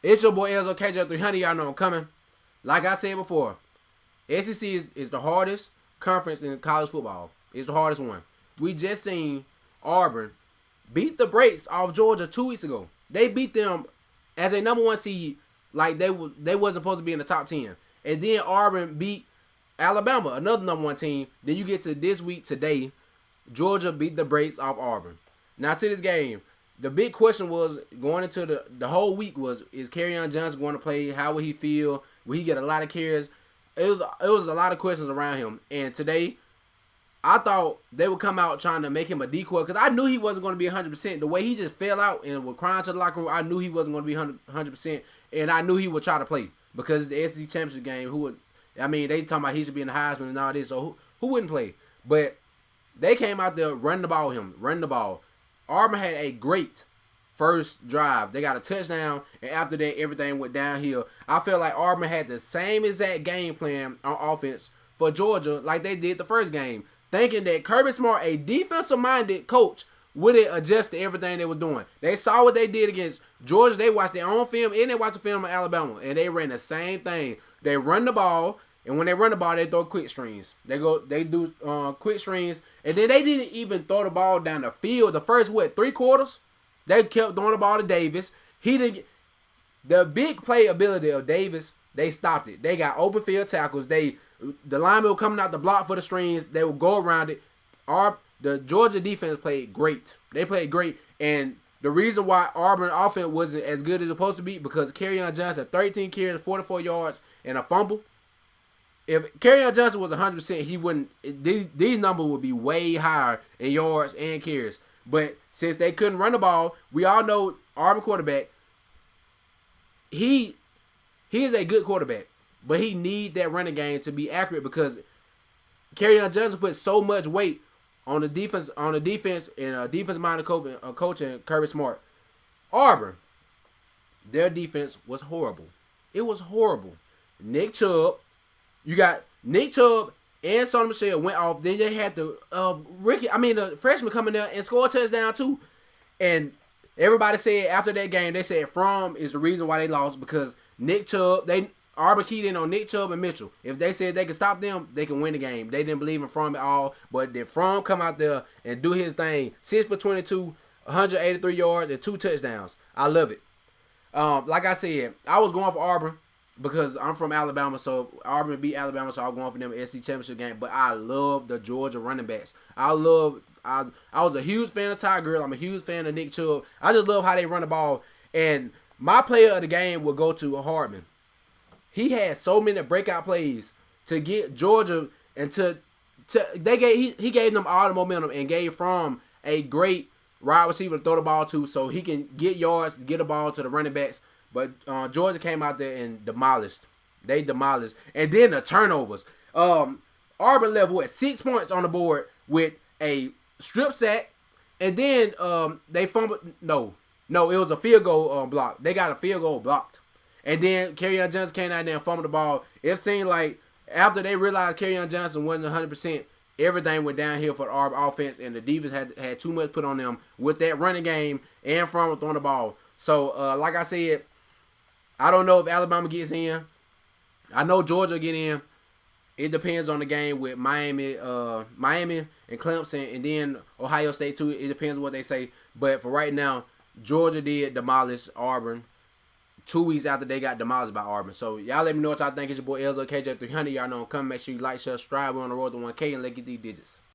It's your boy Elzo KJ 300. Y'all know I'm coming. Like I said before, SEC is the hardest conference in college football. It's the hardest one. We just seen Auburn beat the brakes off Georgia 2 weeks ago. They beat them as a number one seed, like they wasn't supposed to be in the top 10. And then Auburn beat Alabama, another number one team. Then you get to this week today, Georgia beat the brakes off Auburn. Now to this game, the big question was going into the whole week was, is Kerryon Johnson going to play? How will he feel? Will he get a lot of carries? It was a lot of questions around him. And today, I thought they would come out trying to make him a decoy because I knew he wasn't going to be 100%. The way he just fell out and was crying to the locker room, I knew he wasn't going to be 100%. And I knew he would try to play because the SEC championship game. They talking about he should be in the Heisman and all this. So who wouldn't play? But they came out there running the ball. Auburn had a great first drive. They got a touchdown, and after that, everything went downhill. I feel like Auburn had the same exact game plan on offense for Georgia like they did the first game, thinking that Kirby Smart, a defensive-minded coach, would adjust to everything they was doing. They saw what they did against Georgia. They watched their own film, and they watched the film of Alabama, and they ran the same thing. They run the ball, and when they run the ball, they throw quick screens. They do quick screens, and then they didn't even throw the ball down the field. The first 3 quarters, they kept throwing the ball to Davis. He didn't. The big play ability of Davis, they stopped it. They got open field tackles. The linemen were coming out the block for the screens. They would go around it. The Georgia defense played great. They played great, and the reason why Auburn offense wasn't as good as it's supposed to be because Kerryon Johnson had 13 carries, 44 yards, and a fumble. If Kerryon Johnson was 100%, he wouldn't. These numbers would be way higher in yards and carries. But since they couldn't run the ball, we all know Auburn quarterback. He is a good quarterback, but he need that running game to be accurate because Kerryon Johnson put so much weight on the defense and defense-minded coach and Kirby Smart. Auburn, their defense was horrible. It was horrible. Nick Chubb. You got Nick Chubb and Sonny Michel went off. Then they had the freshman coming there and score a touchdown too. And everybody said after that game, they said Fromm is the reason why they lost because Nick Chubb, Auburn keyed in on Nick Chubb and Mitchell. If they said they could stop them, they can win the game. They didn't believe in Fromm at all. But did Fromm come out there and do his thing? 6 for 22, 183 yards, and 2 touchdowns. I love it. Like I said, I was going for Auburn because I'm from Alabama, so Auburn beat Alabama, so I was going for them SEC championship game. But I love the Georgia running backs. I was a huge fan of Ty Gurley. I'm a huge fan of Nick Chubb. I just love how they run the ball. And my player of the game will go to Hardman. He had so many breakout plays to get Georgia into. He gave them all the momentum and gave Fromm a great wide receiver to throw the ball to, so he can get yards, get the ball to the running backs. But Georgia came out there and demolished. They demolished, and then the turnovers. Auburn left 6 points on the board with a strip sack, and then they fumbled. No, it was a field goal block. They got a field goal blocked. And then Kerryon Johnson came out there and fumbled the ball. It seemed like after they realized Kerryon Johnson wasn't 100%, everything went downhill for the Auburn offense, and the defense had too much put on them with that running game and from throwing the ball. So, like I said, I don't know if Alabama gets in. I know Georgia will get in. It depends on the game with Miami and Clemson, and then Ohio State too. It depends on what they say. But for right now, Georgia did demolish Auburn 2 weeks after they got demolished by Auburn. So y'all let me know what y'all think. It's your boy Elzo KJ 300. Y'all know I'm coming. Make sure you like, share, subscribe. We're on the road to 1K and let's get these digits.